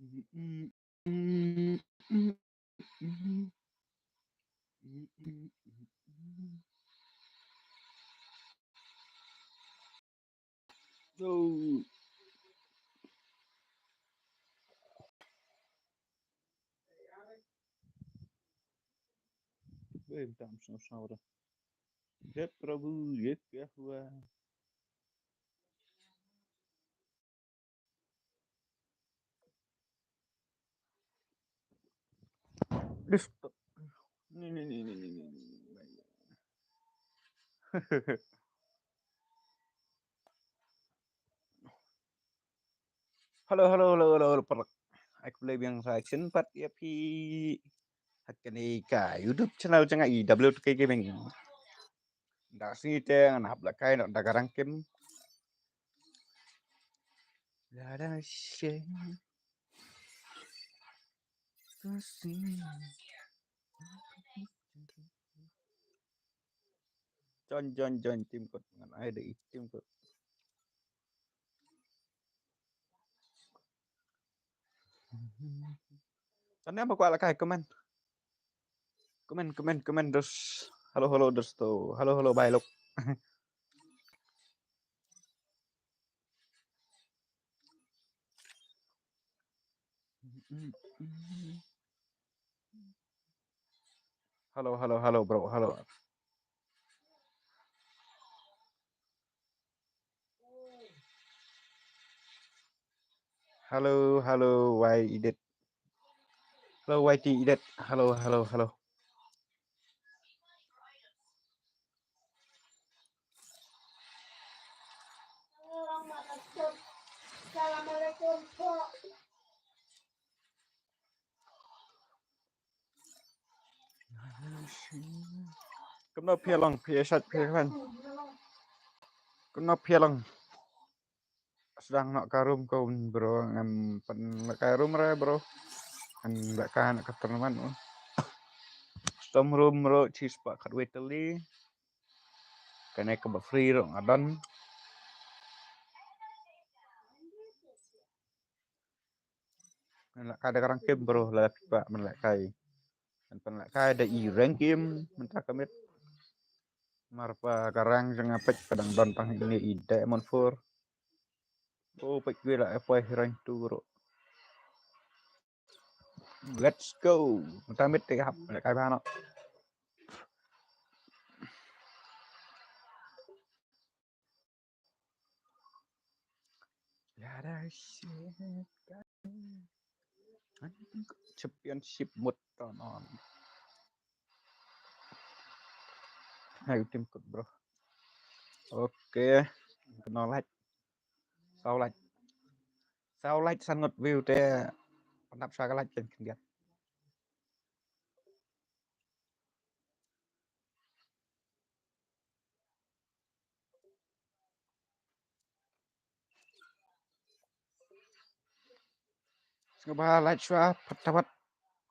Oh, bem, estamos na hora. Já para o que é rua. Listo. Halo, halo, halo, halo, halo, perek. Aku boleh bilang saya sempat ya pi. Akan ika YouTube channel chẳng ai WTK Gaming. Đã sini teng anak belakang nak dagarang kem. Ada sih. John tim code dengan ada tim code. Sana apa kuat lakai komen terus. Halo halo terus tuh. Halo halo bye look. Halo halo halo bro halo. Halo halo why edit. Halo YT edit. Halo halo halo. Assalamualaikum. Kemana pialang piasat pialan. Kemana pialang. Sedang nak karum kau bro ngam pen karum re bro. Kan nggak kan ketemuan. Storm room bro cheese pak kadweteli. Kena ke free ro ngadon. Melak ada karang game bro lah pak melak kai. Dan melak kai ada rank game mentak kamit. Marpa karang jangan pek kadang don pang ini ide mon for. Oh pek gue lah apa rank tu bro. Let's go. Mentamit teh hap melak kai bano. Ada championship mode on. Ayo tim kod bro. Oke. Kena like. Sao like sangat view teh. Pendap saya like dan kendiat. Sekarang like suah petapat.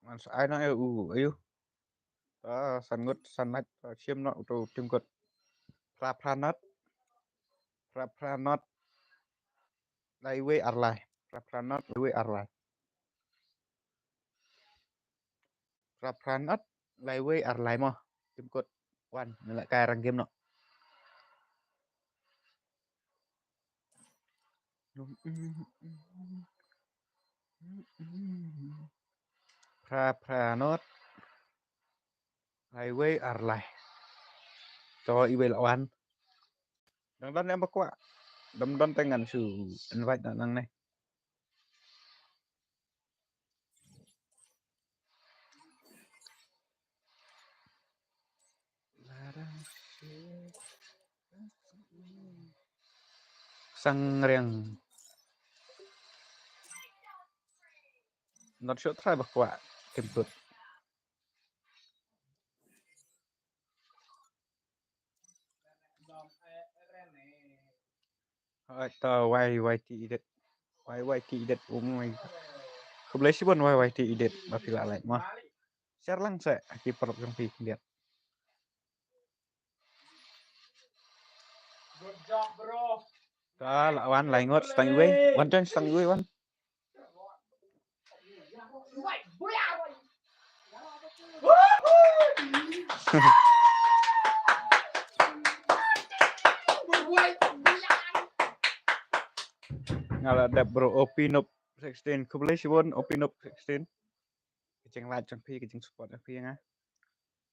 Mas ai nói ayo. Sangat sangat chiêm nọ tu tim kod. Prapranat. Prapranat. Laiwe arlai. Prapranat laiwe arlai. Prapranat laiwe arlai mo. Tim kod. Wan. Nilai kaya rang game nọ. Prapranat. Laiwe arlai. Cho iwe lawan. Đăng đăng em bắt quá. Đâm đâm tay ngành sự invite năng này. Sang riêng. Not sure try bắt quá. Kim cột. Tao YYT edit. YYT edit. Oh my god. Kebelah sih pun YYT edit. Tapi lah like mah. Share lang saya. Keeper yang pilih lihat. Good job, bro. Đó là oan lại ngót stang iwe. Wan chân stang iwe wan. Wait, booyah! Wait, booyah! Ngala ada bro Opinop 16 kublai sibon Opinop 16 kecing lacang pi kecing support pi nga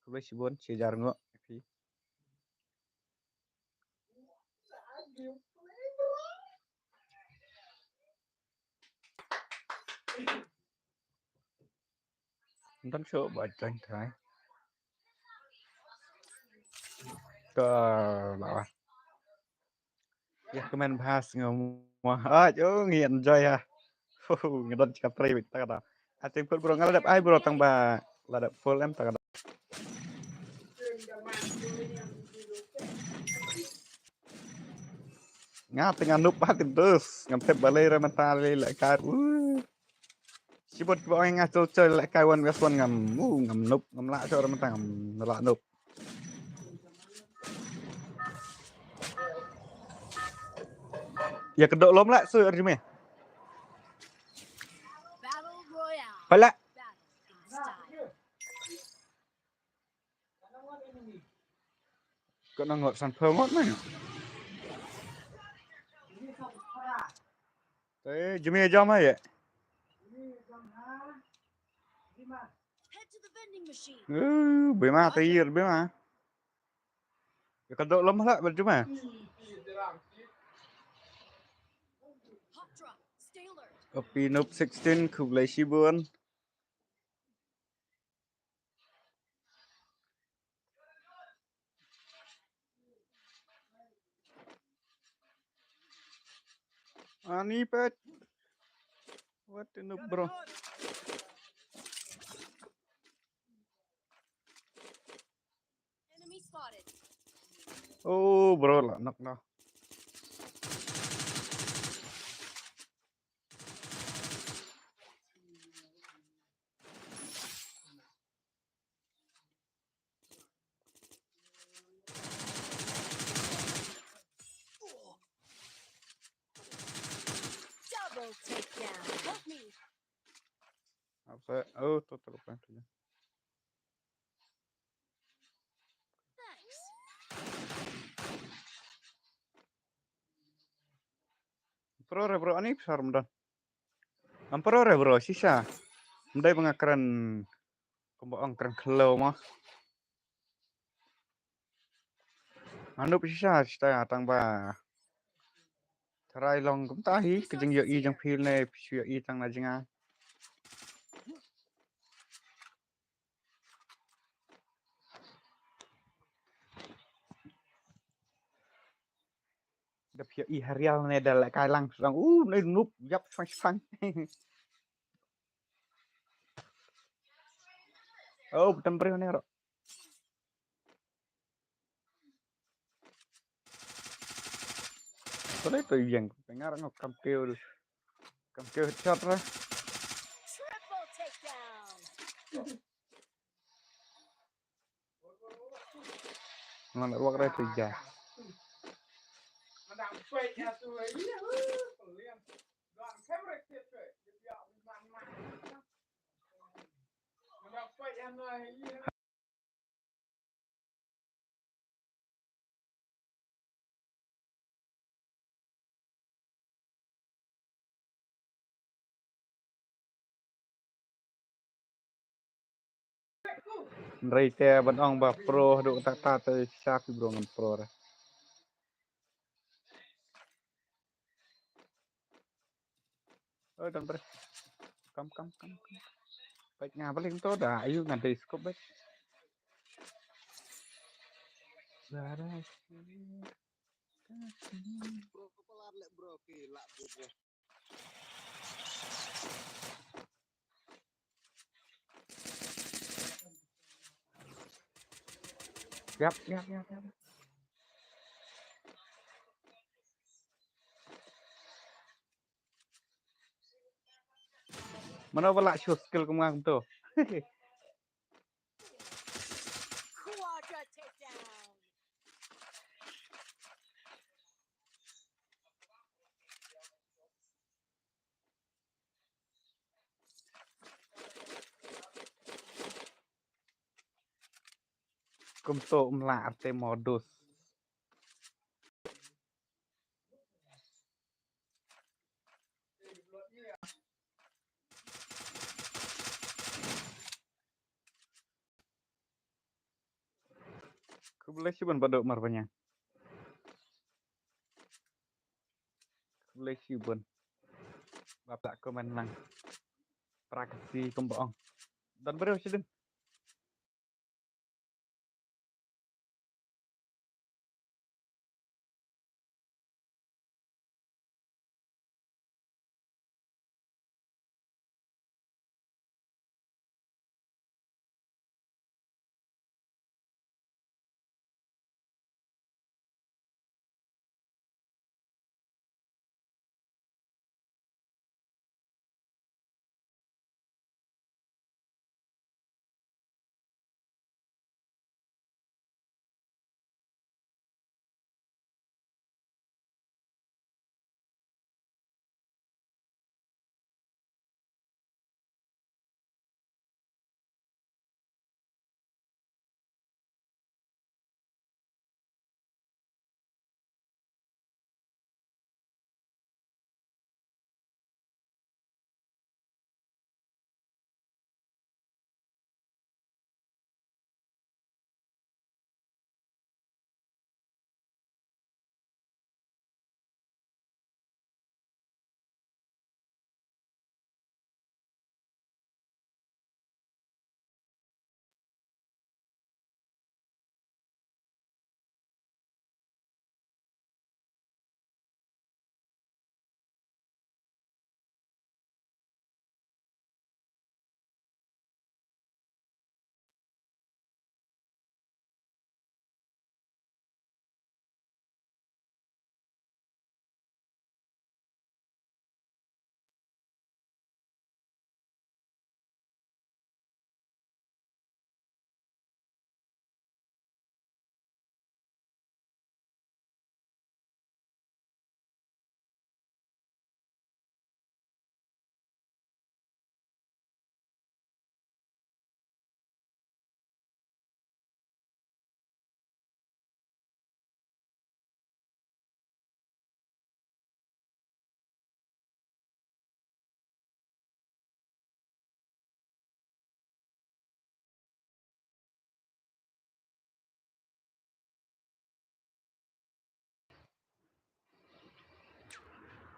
kublai sibon si jarngo pi nonton show baca thai ke bawah ya kemen bahas ngomong jo nghiện joy ha ngedon cakap kita kata ating pun bro ngaladap ai bro tang ba ladap full em tak ada ngah tengah nupa terus ngamtep balai remental lại kar sibot ko ang ngacol chơi lại kai wan wes wan ngam nup ngam la cho remental ngam la nup ya kedok lom lah su arjume Battle Royale. pala Battle in style. ko ngot san phongot mah jume jam ya Head to the vending machine. bema tayir bema ya kedok lom lah berjuma Hot drop. Stay alert. Opinop 16 kublai sibon ani pet what in bro Enemy spotted. oh bro lah nak nah Double takedown. Help me. apa oh tuh terlupa Thanks. bro ani besar mudah ampero bro sisa mendai pengakaran kembang keren kelau mah anu sisa sita tang ba Tarai long cũng tahi kejeng yo i jang phil ne psu yo i tang na jinga đập yo i harial ne dal kai lang sang ne nup yap phang phang oh betem pre ne ro Sore tu yang pengar ngok kam kêu chat ra Triple takedown. ngon wak ra tu ja Mà đang quay nhà tôi ấy, liền đoàn khép rồi thiệt rồi, dạo mặn mặn. Mà đang quay em ơi. rei te ban ong ba pro do tak ta te sa pi bro ngam pro ra oh dan pre kam baik nga paling to da ayu nganti skop baik Zara Bro, pelar lek bro, gila bro. yap mana wala show skill kumang to Quadra takedown. Untuk melatih modus. Aku boleh sih ban pada marwanya. Boleh sih ban. Bapak ko man lang. Praksi kumbaong. Dan beri sih din.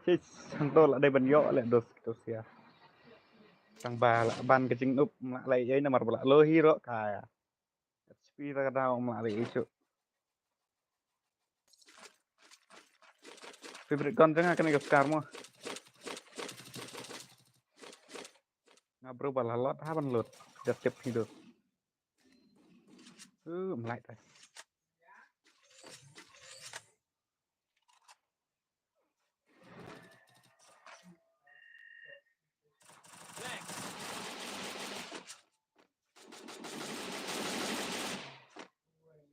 Sis, hangto lah day banyo lah dos gitu sih ya. Sang bala ban kecing up malai yai nomor bala lo hero kaya. HP ta daw malai isu. Favorite gun jangan kena ke scar mo. Ngabro bala lot ha ban lot. Just tip hidup. Malai ta.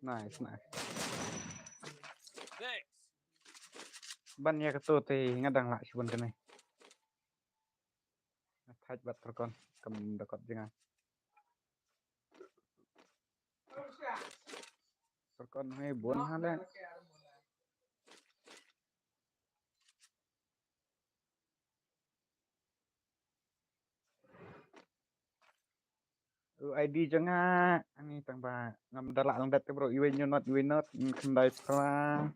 Nice, nice. Thanks. Ban ya ketu te ngadang lah sibun kene. Thaj bat terkon kem dekat jangan. Terkon he bon hale. ID jangan ani tang ba ngam dalak lang dat bro iwe not kendai setelah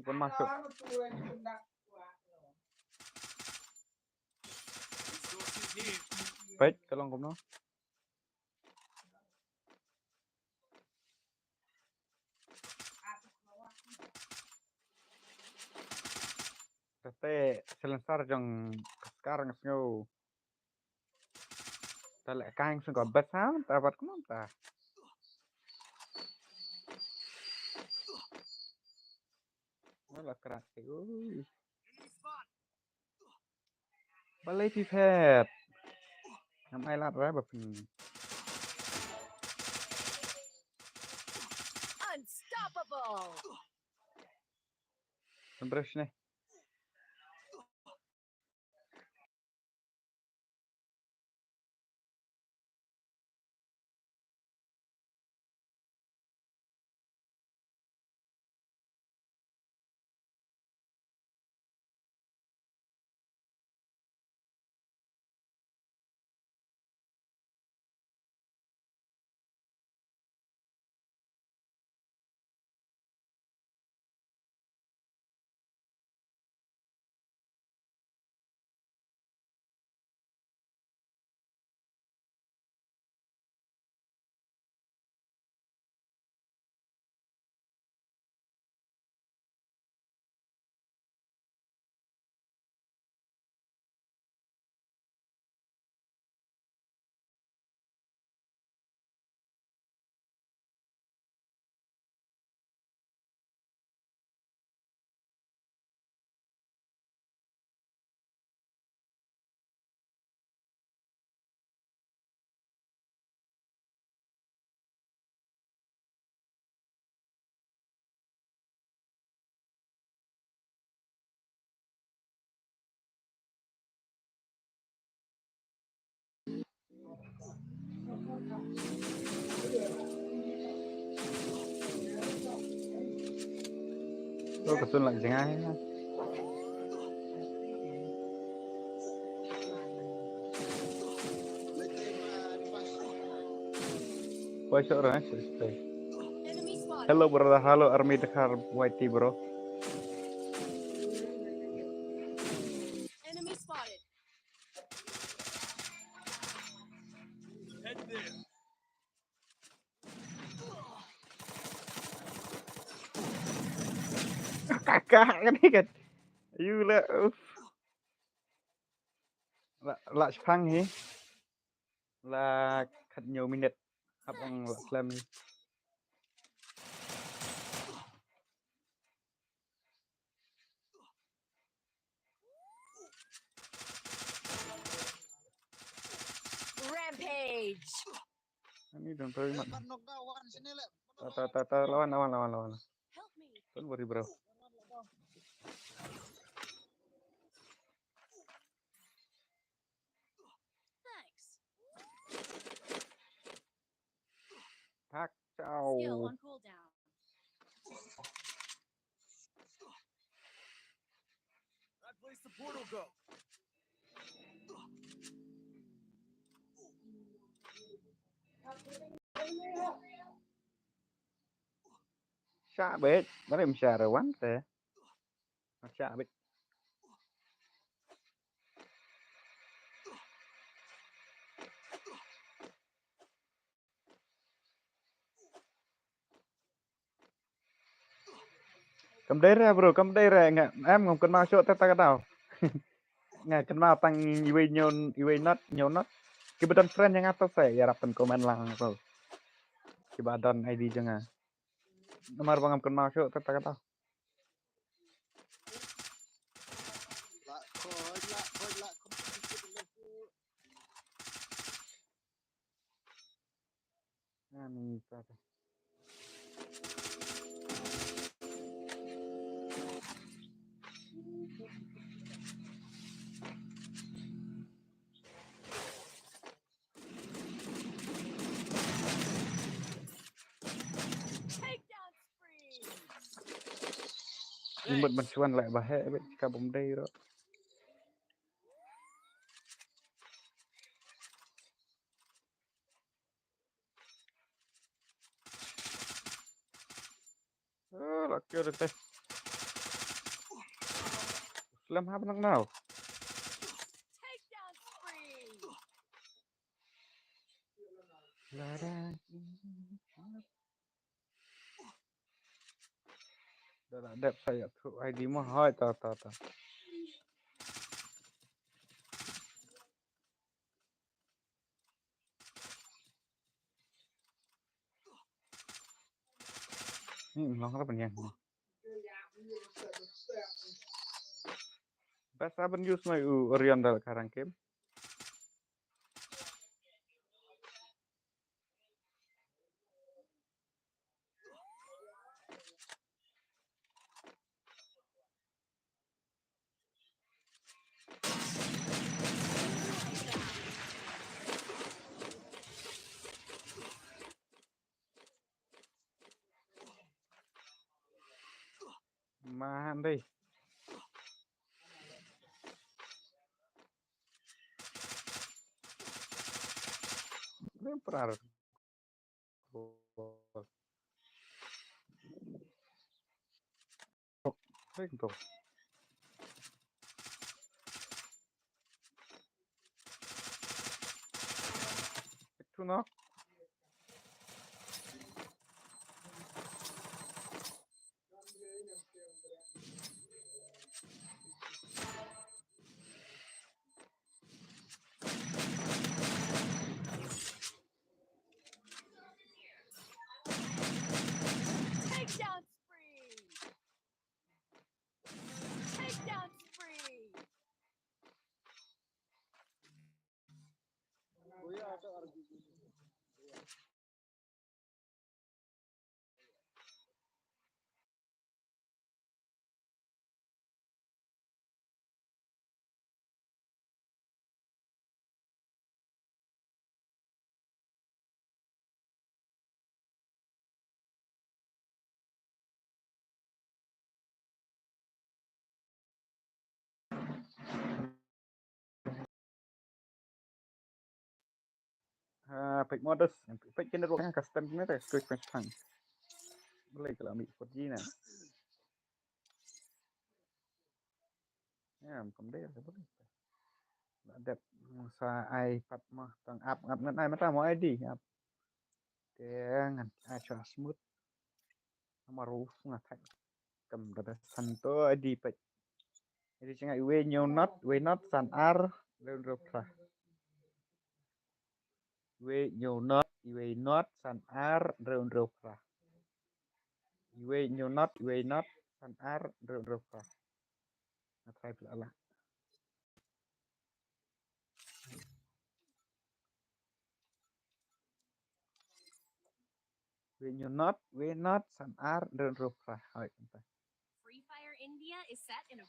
pun masuk. Baik, kalau kamu tete selensar jong sekarang snow. Talek kain sung ko besar, dapat kamu ta. Wala keras. Balai pipet. Ngam ai lat raแบบนี้ Unstoppable. Terus nih. Oh, kesun lagi jengah. Why so right? Enemy spotted. Hello brother, hello Army Dakar YT bro. Enemy spotted. Head there. Kakak kan ini kan. You lah. Lạ phăng hí là thật nhiều minute học bằng lạ làm Rampage. ini dong tuh mat Lepas knockdown sini lek. ta lawan Help me. don't worry bro Thanks. thác Skill chào on cooldown. That place the portal go. xa bết nó em xa rồi quán thế xa bết cầm đây ra bro cầm đây ra nè em không cần mau chỗ ta ta cái nào nè cần mau tăng iwi not nyon not kebetulan friend yang atas saya ya rapen komen lang bro kebadan ID jangan nomor bang cần mau chỗ ta ta cái nào Lak koj lak sedikit lefu. Ani ta Takedown spree. nhưng mình xuân lại bà hệ bên cả bóng đây đó là kêu được đây làm hai bên nào Takedown spree. là đây đó là đẹp saya thu ID mà hỏi ta nó rất là nhanh best haven't used my oriental karang game mà đây nem parar Perfecto. Itu no. Takedown spree. Takedown spree. Buya ada argumen. pick modus, pick cenderung custom ni tu, quick match pang. Boleh kalau ambil Ford G nah. Ya, cầm đây là boleh. Ada musa iPad mah tang up ngan ai mata mau ID up. Ngan acha smooth. Amaru ngatak. Cầm ada santo ID pick. Jadi cengai we not san R rep lah. We not san R rep lah. We not san R rep lah. Nah, try pula lah. We not san R rep lah. Hai, entah. Free Fire India is set in a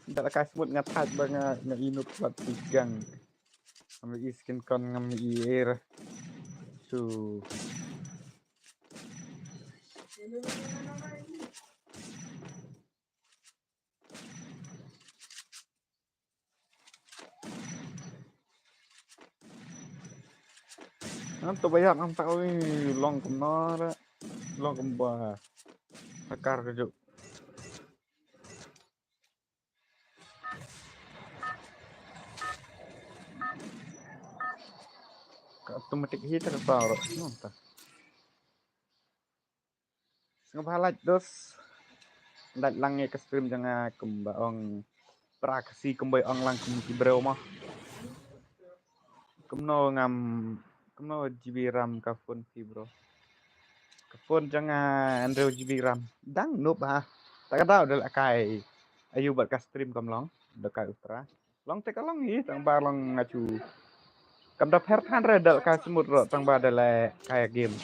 Tak lah kasmut ngatat banget ngainut buat tigang. Ambil iskin kon ngambil air. So tu banyak orang tahu ni long kemana, long kembar, akar kejuk. Automatic hit terbaru, nonton. Sebahalat dos, dat langnya ke stream jangan kembang praksi kembang ang lang kumti bro mah. Kemno GB RAM ka phone fi bro. Ka phone jangan Android GB RAM. Dang noob ha. Tak tahu dah kai. Ayu buat ka stream kamlong, dekat Ultra. Long tek long hi tang ba long ngacu. Kam da per than re dal ka semut ro tang ba dal kayak game.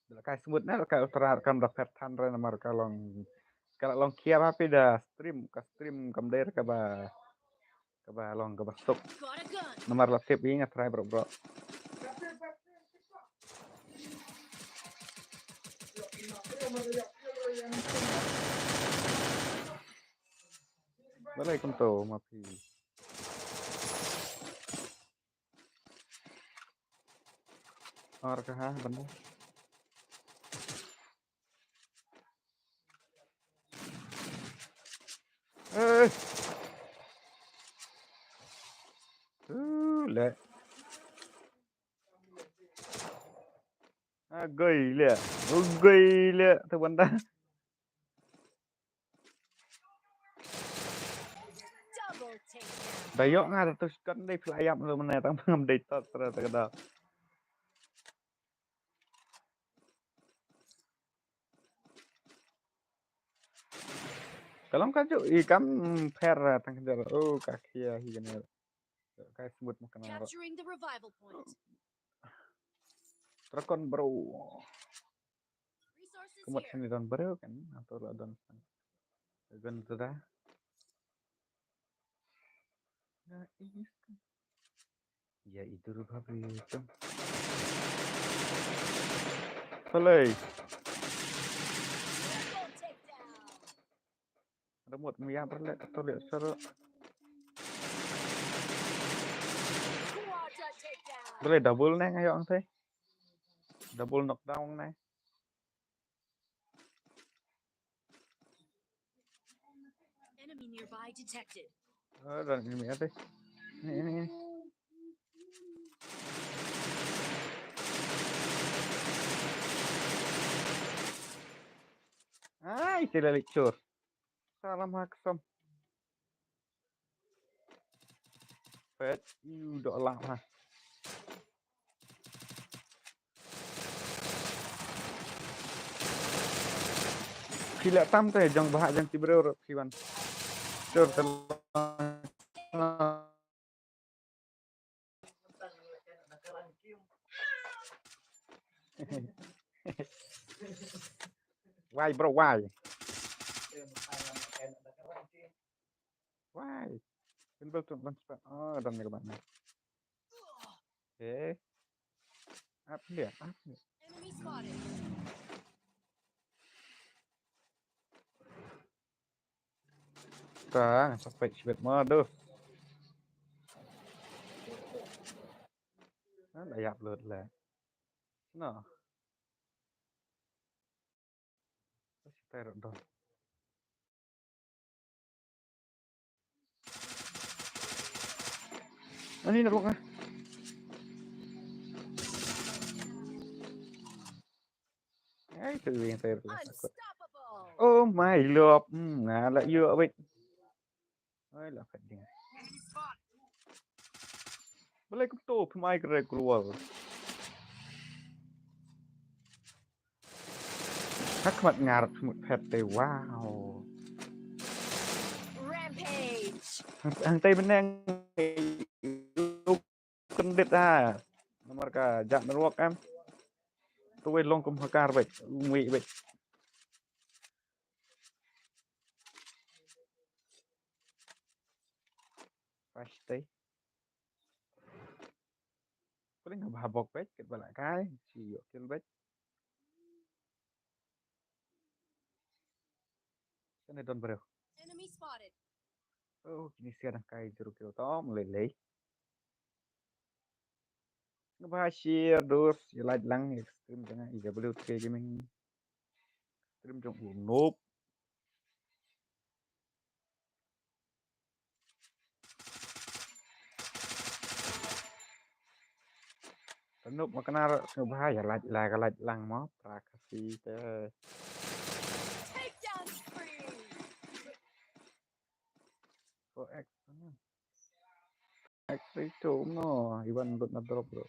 Dal ka semut na ka Ultra kam da per than re nomor kalong. Kalau long kia apa dah stream kam der ka ba long ka ba stop. got a gun. Nomor laptop ingat try bro. Waalaikum tu mafi. Or kah benda. Le. Gầy le tu benda. Double takedown. Dayok ngah tu kan dai flyap lu mana tang ngam dai tot terus kada. Kalau kajuk ikam per tang kejar. Oh kakia hi kan. Kai sebut makan orang. Capturing the revival point. Terakon bro. Resources Kemut here. sini don bro kan atau la don. Gan tu dah. Ya itu rupa itu. Selai. Double takedown. Remut mia berlek terlihat seru. Quadra takedown. Boleh double neng ayo ang teh. Double knockdown neng. Enemy nearby detected. Dan ini apa? Ini. Ai, sila lecture. Salam haksam. Pet, you dok lah ha. Sila tam teh jang bahak jang tibreur siwan. Tur Why bro, why? Why? Pinball tuh spot. Oh, dan ke mana? Apa dia? Enemy spotted. Sampai sibet mode. lại upload là nó tay rồi đó ini nak luang ấy từ viên tay rồi Unstoppable. oh my love ngã lại dựa vậy ấy là phải đi Enemy spot. boleh kutu pemain kere keluar hak mat ngarep semut pet teh wow Rampage. hàng tây bên đang lúc cân đứt ra nomor ka jak meruak em tôi long kum hakar vậy ngụy vậy pasti paling nggak habok bet ket balak kai si yo kel bet kan don bro Enemy spotted. oh kini siapa kai juru kilo tom lele ngebahas dos ya lang ekstrim jangan IW kayak gaming ekstrim trong noob noob makana ngebahas ya lang mau prakasi teh Takedown spree. oh X itu no Iwan buat drop bro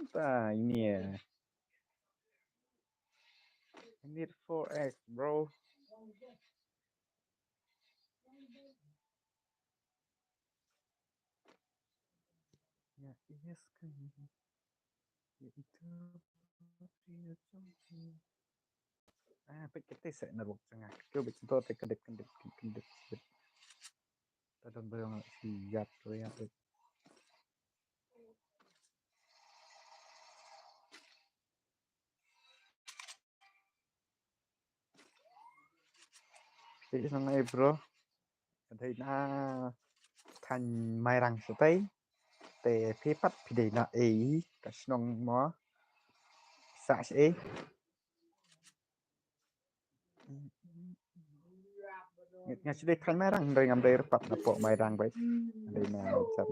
entah ini ya I need 4x bro ya yes kan itu kita sẽ nở chẳng hạn kêu bị chúng tôi phải cân địch ta đồn bơi ngựa xì giặt rồi à thì sang này bro thấy na thành mai răng sẽ thấy để phía phát thì để na ý cả nông mó xã sẽ nghe sẽ thành mai răng đây ngắm đây phát là bộ mai răng vậy đây là chậm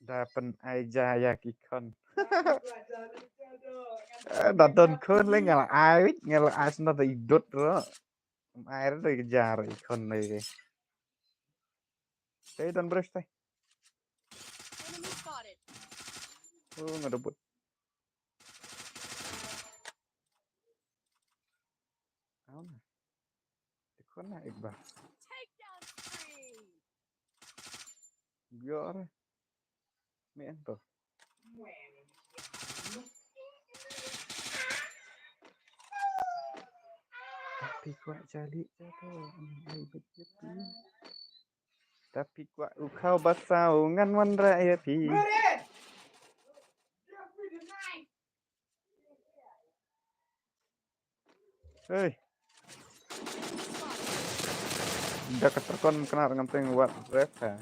dapat aja ya kikon Danton khôn lấy nghe là ai biết nghe là ai nó thì đốt đó ai đó thì già rồi con này thế dan brush tay Enemy spotted. ngerebut nào nè con này bà Takedown spree. gió đấy miễn rồi tapi kuat jali jatuh ai begitu tapi kuat kau basau ngan wan rakyat pi hei udah keterkon kena dengan teng buat ref ya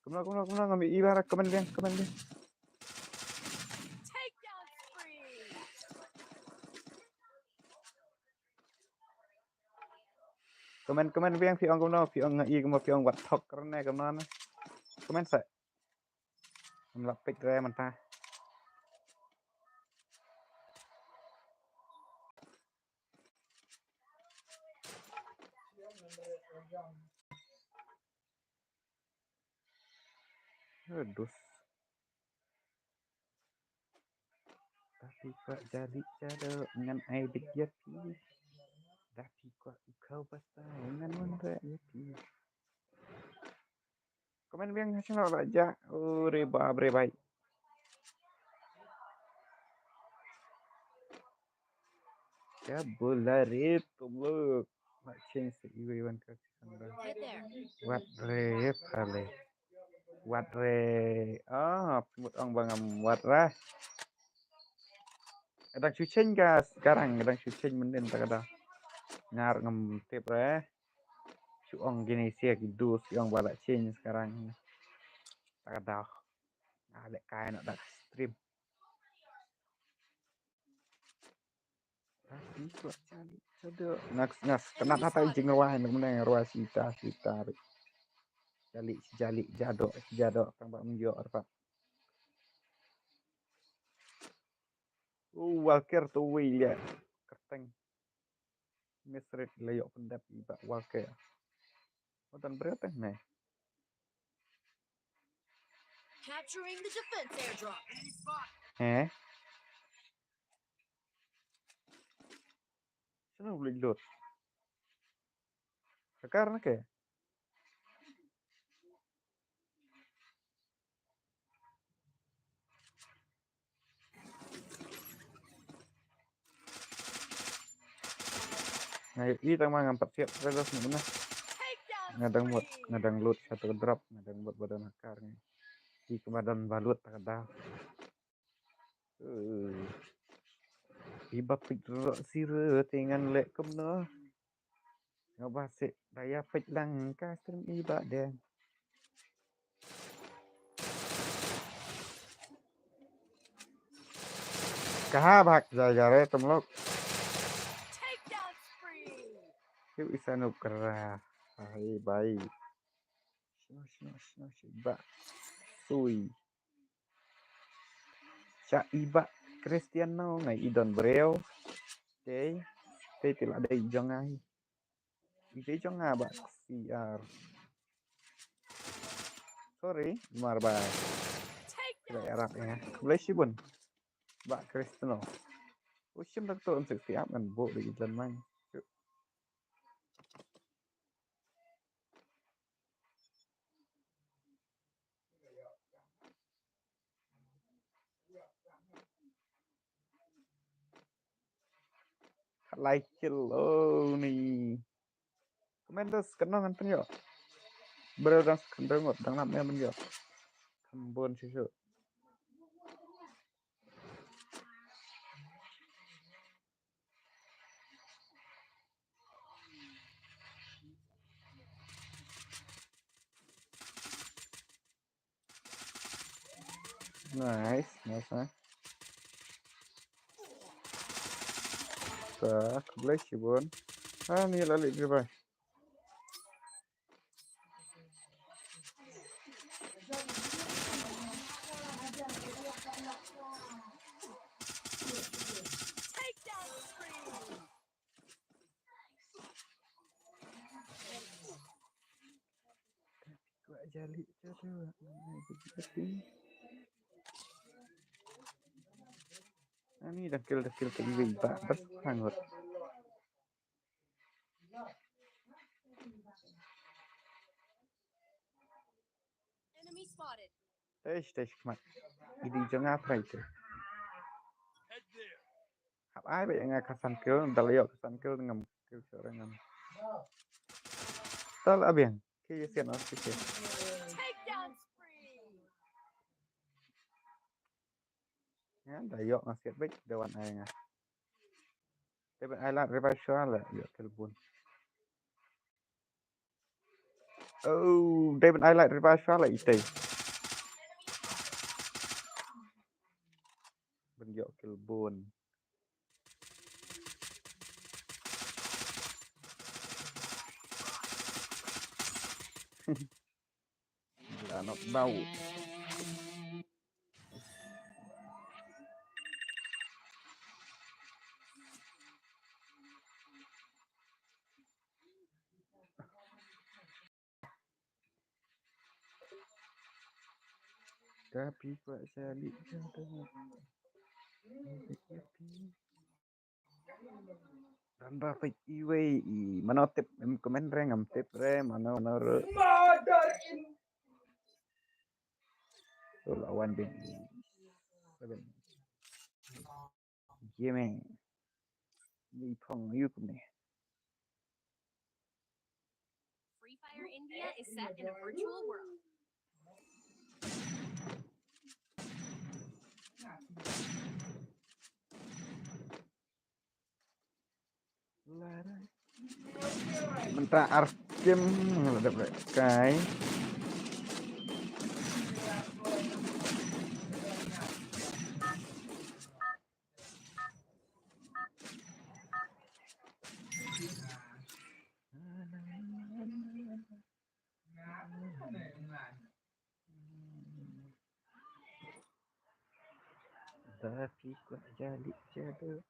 kemana ngambil ibarat kemen dia Takedown spree. kemen biang phi ông ngai ke phi ông wat thok karena kemana kemen sa melapik re mentah dus tapi kok jadi cara dengan ai bijak tapi kok kau basah dengan mana ya komen biang hasil raja reba baik ya bola itu look nak change iwan ka Get there. what re pale what re ah pemut ang bangam what ra Kadang cucing ka sekarang, kadang cucing mending tak ada. Ngar ngem tip re. Cuong gini sih gitu, siang balak cing sekarang. Tak ada. Ada kain nak stream. Tapi kok cari codo ngas kena kata jing ruah nak menang ruah sita. Jali jadok tang pak menjok pak. Walker tu wi ya. Kerteng. Misret layok pendap ibak walker. Otan berateh nih. Capturing the defense airdrop. Sana boleh load. Karena ke? Nah, ini tama ngampat siap terus mana? Takedown Ngadang load satu drop, ngadang buat badan akarnya. Di kemadan balut tak ada. Iba pikir sire dengan lek kemna. Ngabasik daya pek lang custom iba deh. Kahabak jagare tumlok. Takedown spree. Yuk isa nup kerah. Hai baik. Sino iba. Sui. Sa iba Cristiano ngai idon breo. Okay. Tei tila ada ijong ai. Ijong ba CR. Sorry, marba. Tidak Arab ya. Boleh sih bun. Bak Cristiano. Usim dak tu untuk siap kan bu di iklan main. Like lo nih. Komentar kenal kan yo. Berang kendengot dang namanya men yo. Kembon susu. Nice. Tak, boleh sih bun. Ni lalik dia bay. Takedown spree. Gua jali jodoh. Ini dah kill ke iba. Bersangut. Enemy spotted. Teish kemat. Ini jangan apa itu. Head there. Hap ai vậy nghe kasan kill dalio kasan kill ngam kill seorang ngam. Tal abiang. Kaya sian asik. Takedown spree. Ya, dayo ngasih baik dewan ai nga. Tapi ai lah revive lah yo telepon. Oh, David I like revive lah itu. Benjok kilbun. Gila nak bau. Tapi buat salik jodoh. Tambah fake iwe mana tip komen re ngam tip re mana re. Mother in Tu lawan bin. Gimeng. Ni phong yu kum ni. Free Fire India is set in a virtual world. Mentra Arkem ngeledap kai. Tapi kok jadi cedek.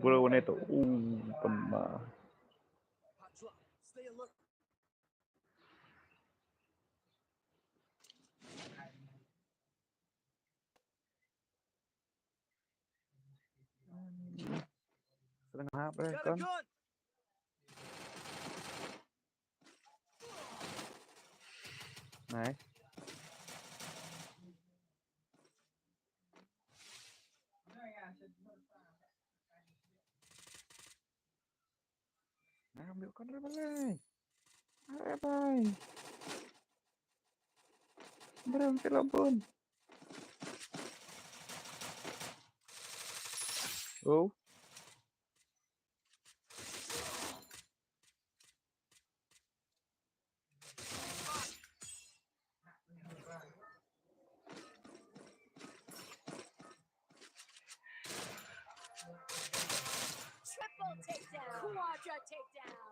Bro neto. Pemah. Hot drop. Stay alert. Sedang apa ya Got a kan? gun. Nice. Nah, ambil kontrol balik. Ayo, bye. Berhenti lo, Bun. Oh. Triple takedown. Quadra takedown.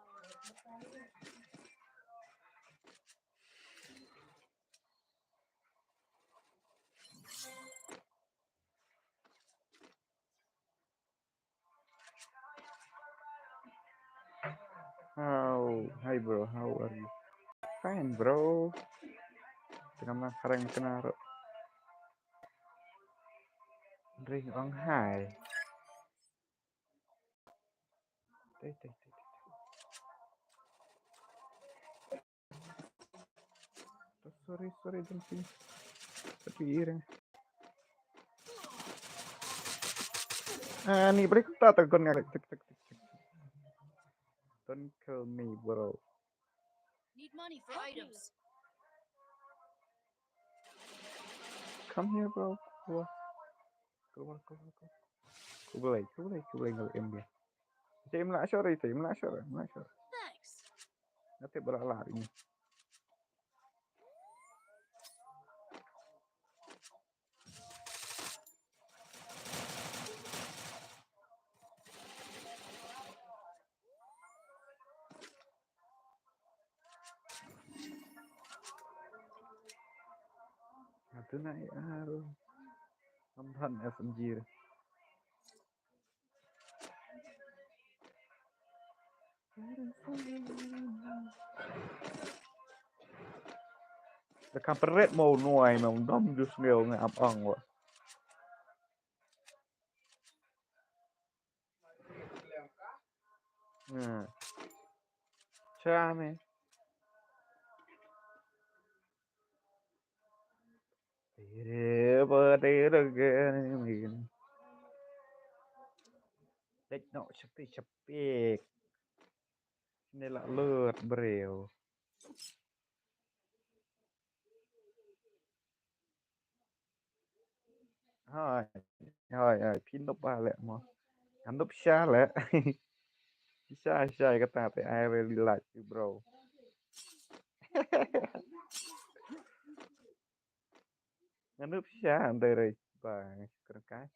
Hi bro, how are you? Fine bro. Tengah makarang kenaro. Ring on high. Sorry, don't see. Tapi ireng. Nih break tak tegon nggak cek. Don't kill me bro. Need money for items. Come here bro. Keluar. Ku boleh nggak em dia. Tim lah sorry. Thanks. Nanti berlari. Itu naik aduh. Tambahan SMG. Cái peret mau nuai mau dom jus nghèo nghe ập ong quá. Cha mày. Bơ đi được mình. Đích nọ chập piek. Ini lah lượt bèo. Thôi, pin đốc ba lẹ mà. Anh đốc xa lẹ. Xa cái ta thì I really like you bro. Anh đốc xa anh đây rồi. Và cái.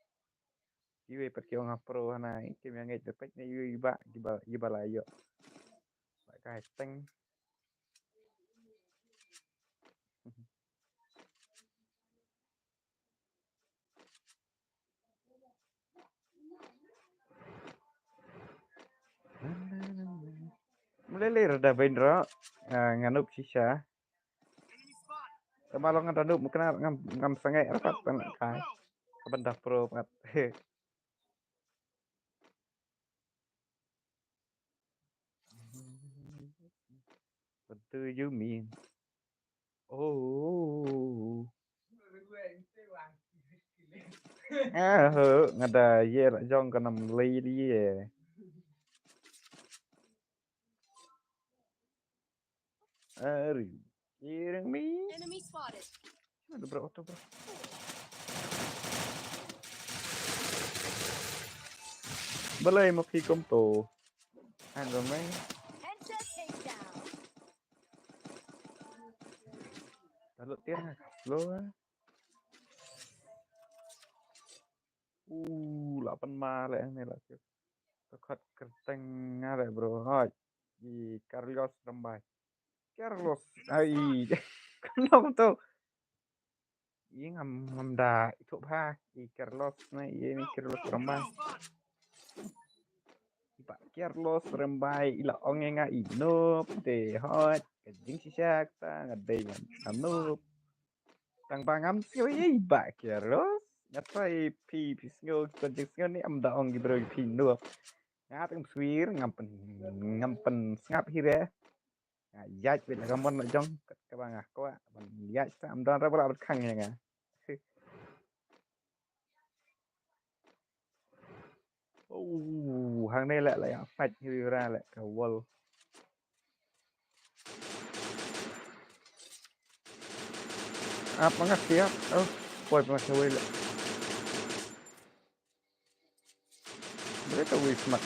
Iwe perché una pro này che mi ngej pek ne iwe ba gibala yo. Lại cái tanh. Mulai rada bendro nganup sisa. Enemy spot. Kemalong nganup mungkin ngam sangai rapat kai. Kebendah pro pat. What do you mean? Oh. Ngada ye lại jong ka nam ly đi ye. Hearing me? Enemy spotted. Ada bro. Balay một khi công tổ ăn rồi mấy Headset takedown. đã lượt tiếc này luôn là pan ma lại này là kiểu khát kerteng ada bro hai di Carlos Rambay Carlos ai kenapa tuh ini ngam dah itu ha di Carlos nih ini Carlos Rambay Pak Carlos Rambay ila onge nga inup de hot kajing sisak ta ngadai anup tang bangam siyo Pak Carlos ngapai pi pisngo kajing singo ni am daong gi bro pi nup ngap em swir ngampen ngap hire yaj bit la gamon jong ka banga ko yaj ta am don ra bra khang ya nga hàng này lại lại phạch như ra lại cả wall banget siap buat mas wil mereka wismat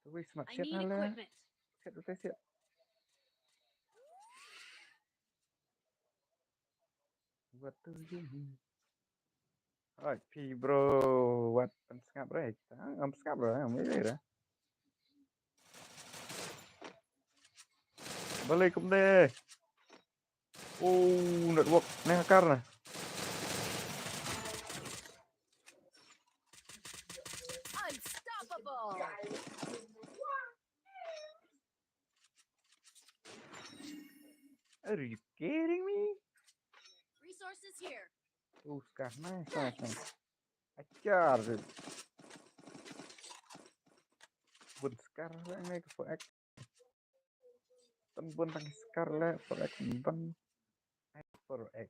I siap need hala equipment. siap buat tuh oi pi bro buat skap right am skap bro am ini dah balik kum deh network nih karena Unstoppable. are you kidding me Resources here. sekarang nice acar bun sekarang ini ke for X bun tang sekarang for X bun for X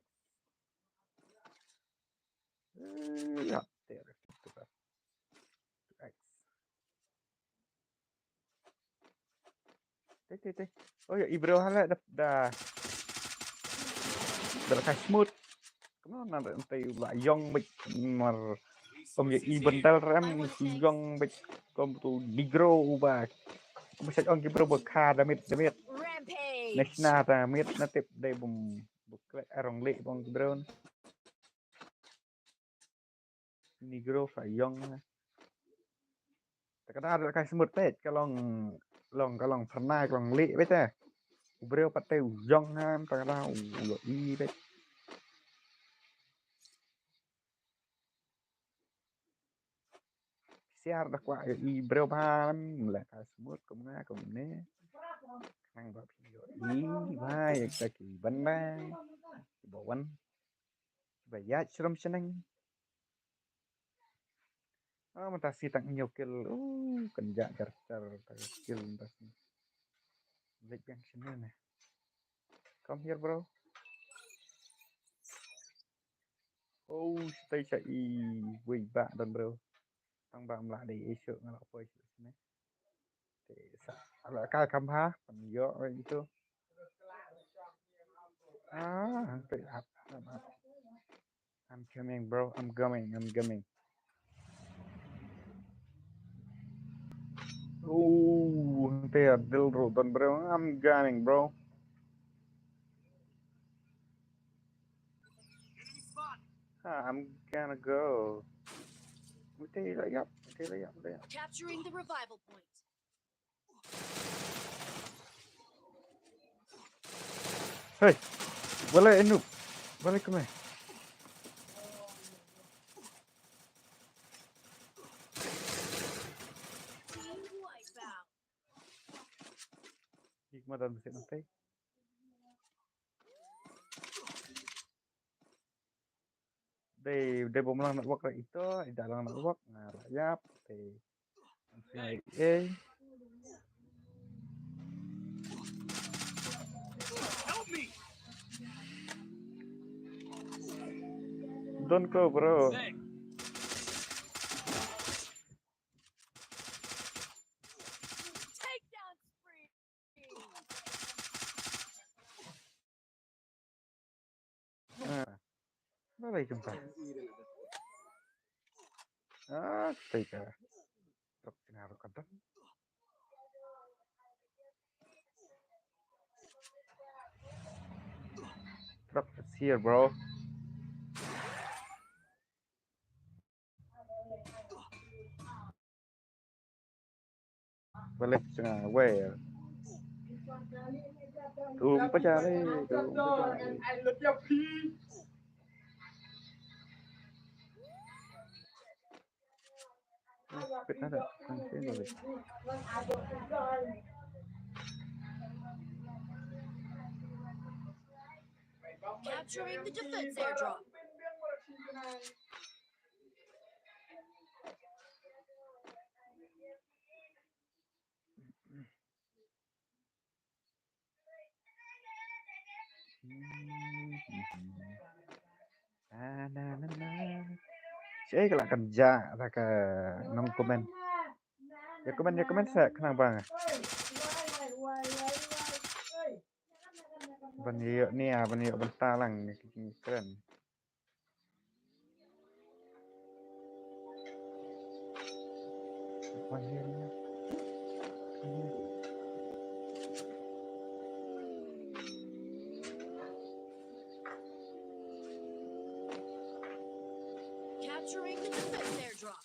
ya there itu kan X teh oh ya ibro hala dah kasih smooth kemana nanti lah yong bịch mà ông vậy ibentel ram yong bịch kom tu digro ba bisa ông ibro berkah damit Rampage. nesna damit natip dai bum buklek arong le bong ibro digro phải yong terkadang ada kasih smooth pet kalau pernah kalau le beta ibro pateu yong ham terkadang ulo i bet siar dah kuat i bro paham lah kasmut kumna kumne nang ba video i vai ka ki banda bawan bayat seram seneng mata si tak nyokil kenja jarcar skill tas lek yang seneng come here bro stay chạy quỳ bạn đơn bro tăng bạn lại để isu ngalak apa isu sini là ka kam ha yo itu I'm coming bro I'm coming nanti adil rutan bro I'm coming bro Enemy spot. I'm gonna go nanti layap Capturing the revival point. hey boleh enu balik ke mana Wipeout. hikmah dan mesin nanti de pemenang network itu di dalam network nah layap Help me. don't go bro Hey. Takedown spree. balik jumpa Ah, ketika truk ngaruh kan. Truck is here, bro. Balik setengah way. Tung pecari, tung pecari. Anh lật nhập khi Fit ada, kan sih balik. Capturing the defense airdrop. Saya kelak kerja, tak ke nong komen. Ya komen saya kenapa? Baniok ni ah, baniok bentar lang, keren. Baniok. Capturing the defense airdrop.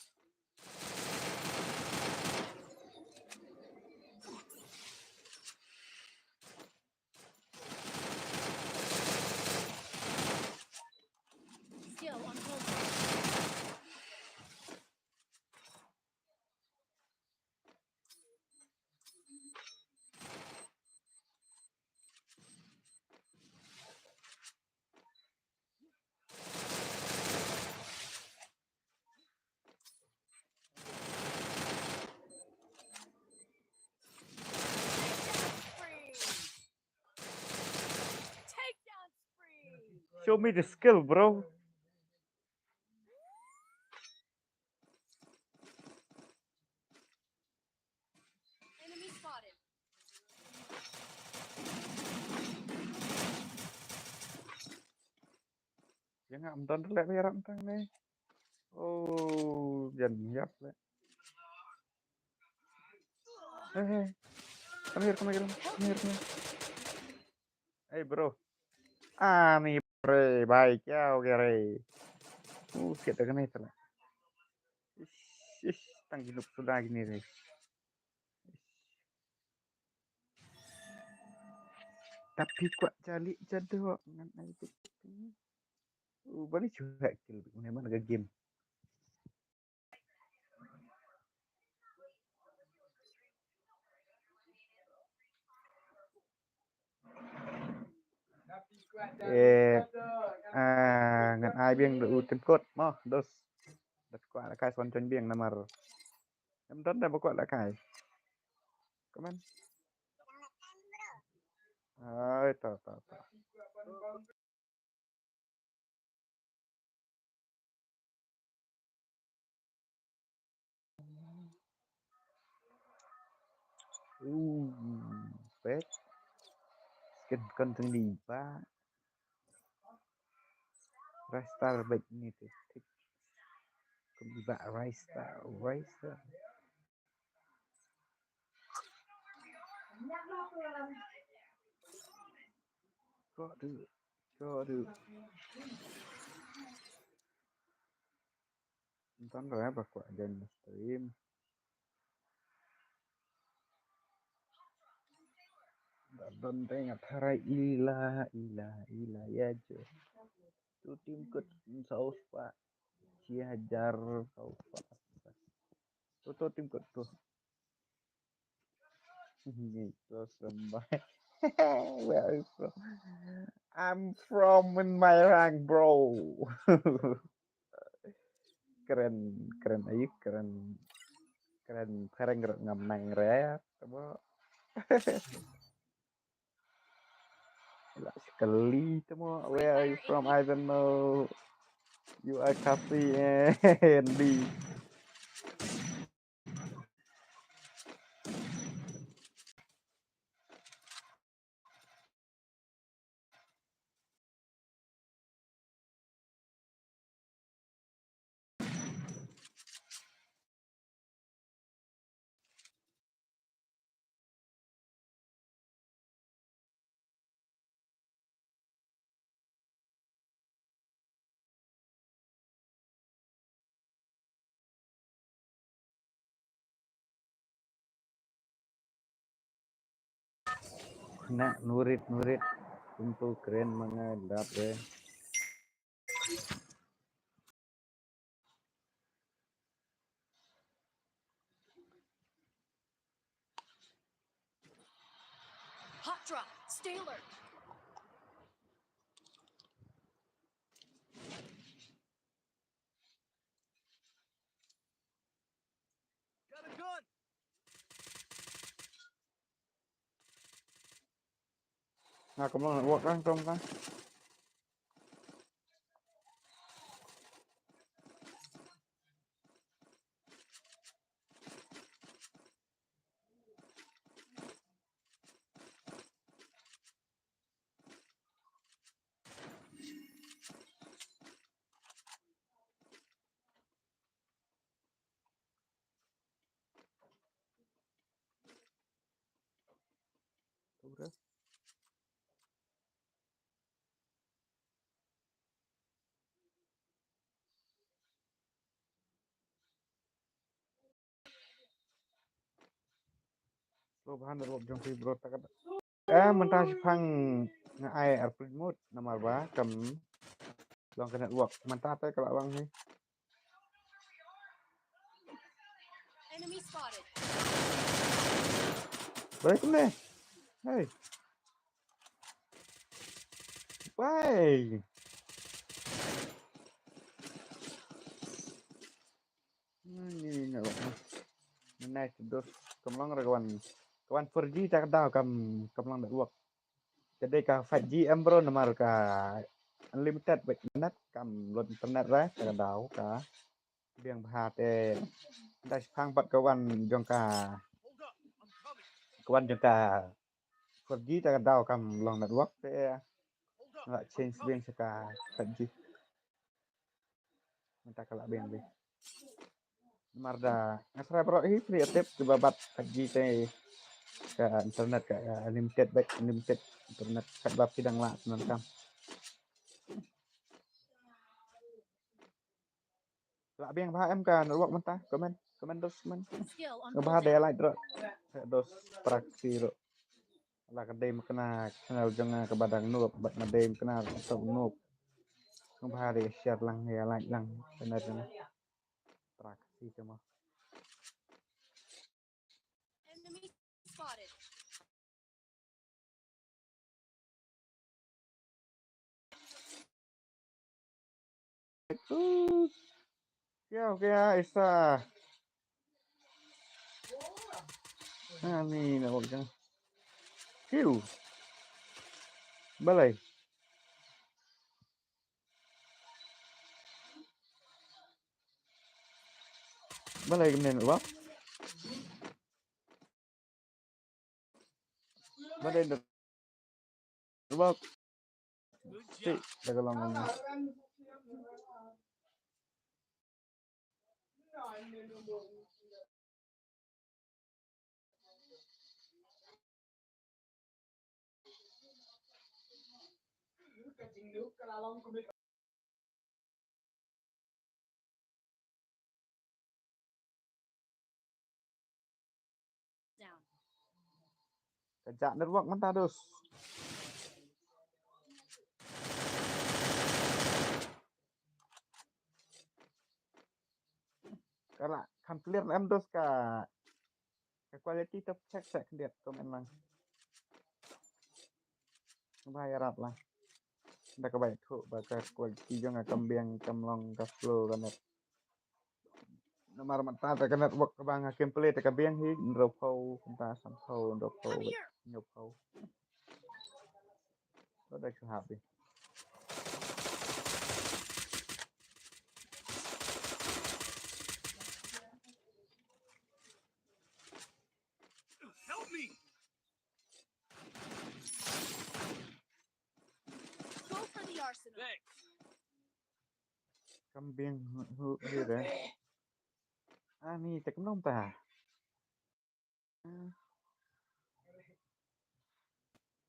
Still on hold. Takedown spree. Show me the skill, bro. Enemy spotted. Jangan nonton terlek merah tentang nih. Oh, jangan siap lah. Come here, come here, come here, come here. Hey, bro. Ah, nih, bre, baik ya, oke, re. Kita kena itu lah. Ish, tang hidup sudah gini, re. Tapi kok jali jaduk dengan itu. Balik juga kill, mana ke game. Ngan ai biếng được tim cốt mà dos đặt quả là cái son chân biếng nằm ở em rất là bao quả là cái comment ai tao pet skin con từng đi ba Ristar baik ini tuh kembali Ristar kok được nonton berapa kok aja stream dan tengok harai ilah ya jo tu tim kut saus pak si hajar saus pak tu tim kut tuh itu sembah where are you from I'm from in my rank bro keren aja keren ngam nang re coba sekali temo where are you from I don't know you are Kathy and D Nak nurit untuk keren mengadap deh. Hot drop. Stay alert. Got a gun. Nah, kamu nak buat kan, kamu kan? Udah. Lo bahan dari wab jangki bro tak ada. Mentah pang ngai airplane mode nomor ba kam long kena wak mentah teh kalau abang ni. Enemy spotted. Baik ni. Hey. Bye. Ni nak wak. Menai terus kamlang kawan. Kawan 4G tak ada kamlang nak wak. Jadi ka 5G bro nomor ka unlimited baik net kam load internet ra tak ada ka. Biang bahatได้พังปัดกวันจงกา Hold up. I'm coming. กวันจงกาคนจีแต่กันดาวกำลองนัดวักแต่ Hold up. ละ I'm change เบียง coming. สกาคนจีมันตากละเบียงเลยmarda ngasra bro ini free tip coba bat kaji teh ke internet ke limited baik limited internet kat bab sidang lah teman-temanละเบียงพาem kan luak mentah komen dos men Skill on ngebah cooldown. daya light bro dos praksi bro lah kedai kena kenal jangan ke badang nup bat kedai kena sok nup ngebah daya share lang ya light lang benar praksi cuma Enemy spotted. itu kaya isa ni nak buat macam kiu balai kemudian apa balai apa Good si job. dah kalau ngomong Down. kejak nerwak mentah dos kalau kan clear em dos ka quality top check check lihat komen lang bayarat lah dah kebaik tu bakal quality jangan kembang kemlong ka flow kan nomor mata tak kena work ke bang hakim play tak biang hi ndropau entah sampau ndropau Come here. nyopau có đây trường hợp đi Help me. Go for the arsenal. Thanks. kambing hư đấy ni tak nong ta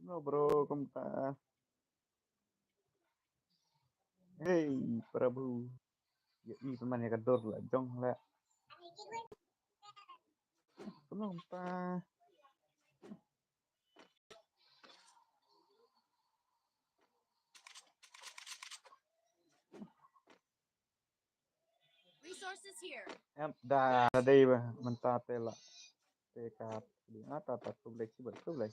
no bro kom ta hey prabu ya i teman ya kador lah jong lah nong ta Resources here. em đã đây mà mình ta tên là tê cạp đi ta ta public sih public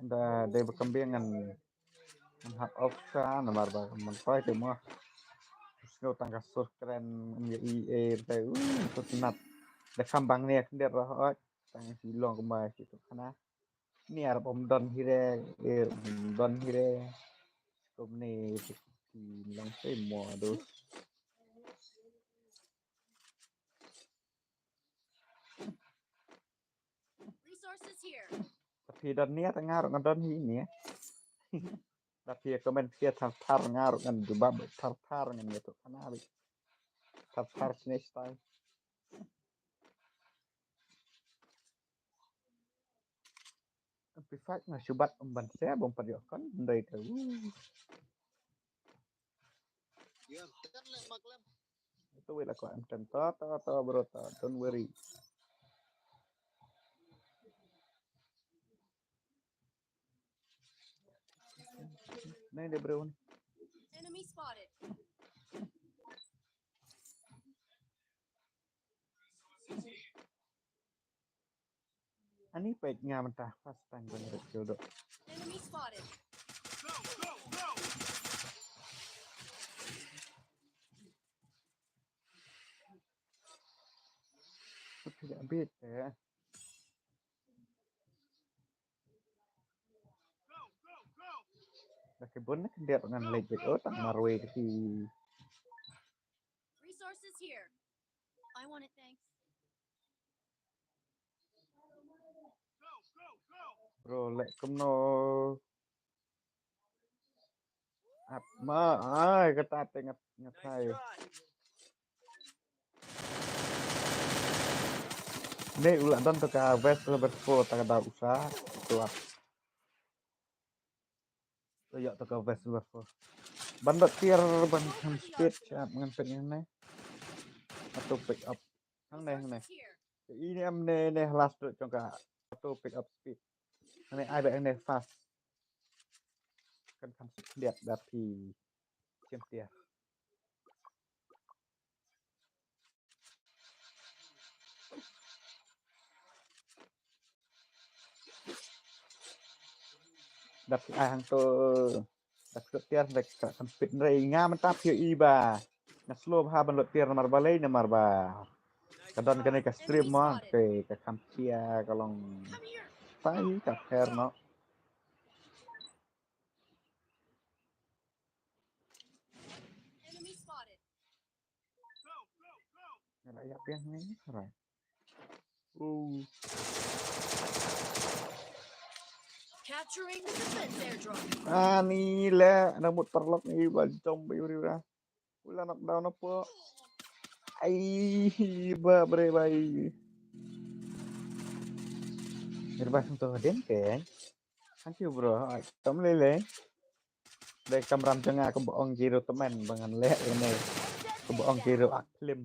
đã đây berkembang hak opsa nomor mình phải từ mà Snow tangga sur keren IE tahu itu senat ada kambang nih kan dia roh tang silong kembali situ karena ini Arab om don hire don hire kom nih di long semua aduh Resources here. tapi don nih ngaruh ngadon ini ya tapi ya komen dia tar ngaruh kan coba tar kan gitu karena habis tar sini style tapi fact nggak subat umban saya bom perjokon dari itu itu wila kok em to bro to don't worry nih deh bro Enemy spotted. ani page-nya mentah pas tang bener jodoh Enemy spotted. Go, go, go! tidak beda Go, go, go! kebun kan dia dengan legit tak marwe ke Resources here. I want it, thanks. Go, go, go! bro lek kemno ap ma ai kata tengat ngatai Nice try. ne ulah dan to ka vest level 4 tak ada usah tu ya to ka vest level 4 bandot tier ban kan speed chat ngan pengen atau pick up hang này Resources here. ini em ne last được trong cả auto pick up speed này ai vậy này fast kan kan lihat dari champion dari ai hang to dari champion dari kan speed này nga man tap hier iba na slow ha ban lot tier nomor balai nomor ba Nice kadon try. kene ka stream mo ke ka kampia kalong Come here. tai ka her no Enemy spotted. Go, go, go! lại gặp yang này rồi Capturing the defense airdrop. ni là ada một perlok ni ba trong biu ra ulah knockdown apa ai ba bre bai Herbas untuk den ke thank you bro tóm lên đây camera tengah ke boong kiro teman bangan lek ini ke boong kiro aklim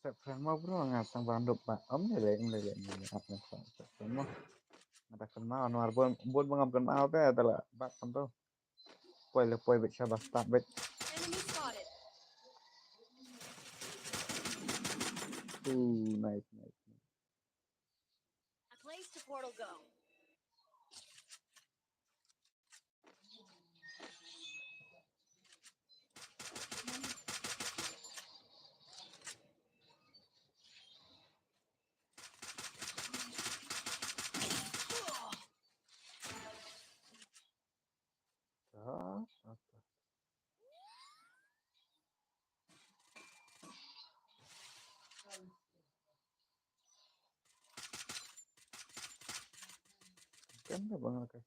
Sep friend mau bro ngatang bandup pak om lele friend mau ada kan mau nuar bon bangam kan mau teh adalah bak kan tuh poi bet sabah start bet Enemy spotted. nice. A place to portal go. Ah, kan dah bang kasih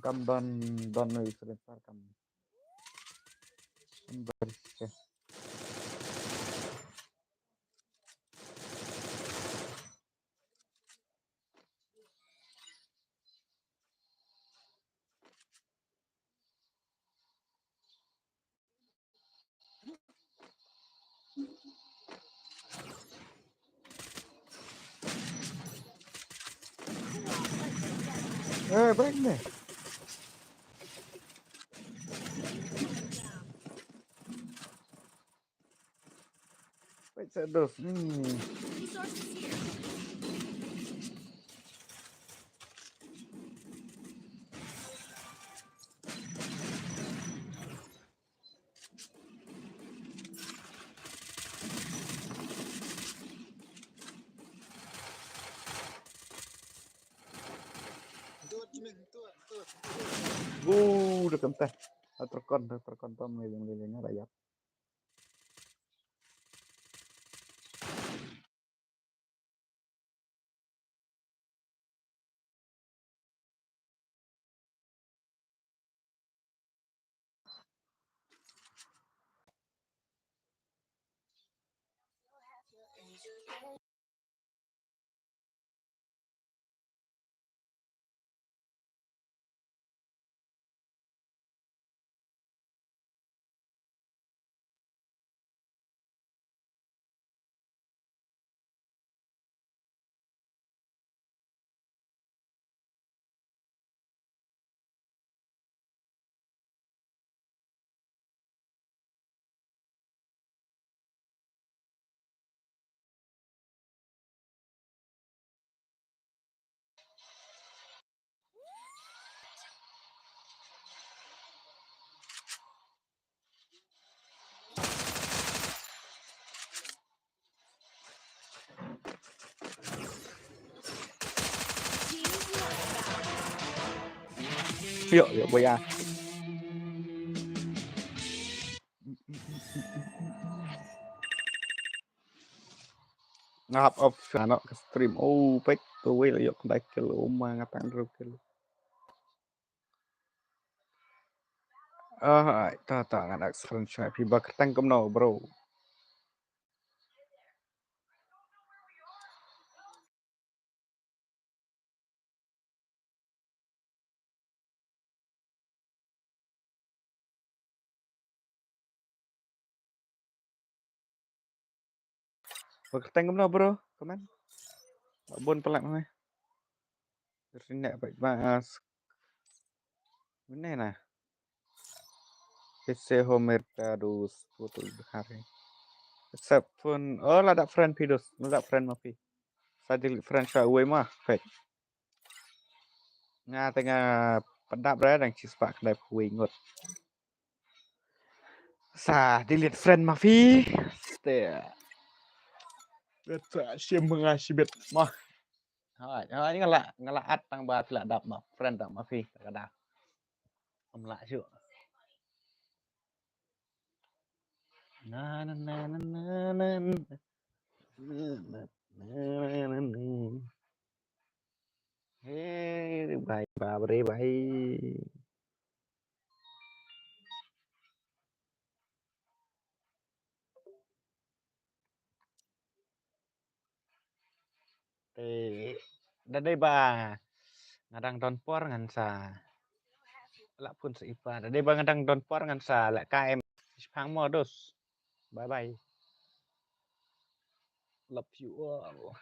kam don nulis sebentar kam bersih baik deh baik sedos Resources here. udah kenteh terkon tom lilingnya rakyat yuk boy ya ngap off ano ke stream pek tuh yuk kembali ke rumah ngatang dulu ke ta ngadak screenshot pi bak tangkem no bro bak tangkem no bro komen bon pelak mah tersinek baik mas ini nah PC Home Mercadus foto hari except pun lada friend pidus lada friend mapi sadil friend sa uwe mah fake nga tengah pedap dah dan cispak kedai kuih ngot sa delete friend mafi ste betul sim mengasibet mah ini ngelak tang ba tidak dap mah friend tak mafi kadang ngelak syu na na na na na na hey bye bye dadai ba ngadang tonpor ngan sa Lạ pun seipa. Ada bang adang don por ngan sa lek KM. Pang modus. Bye bye. Love you all.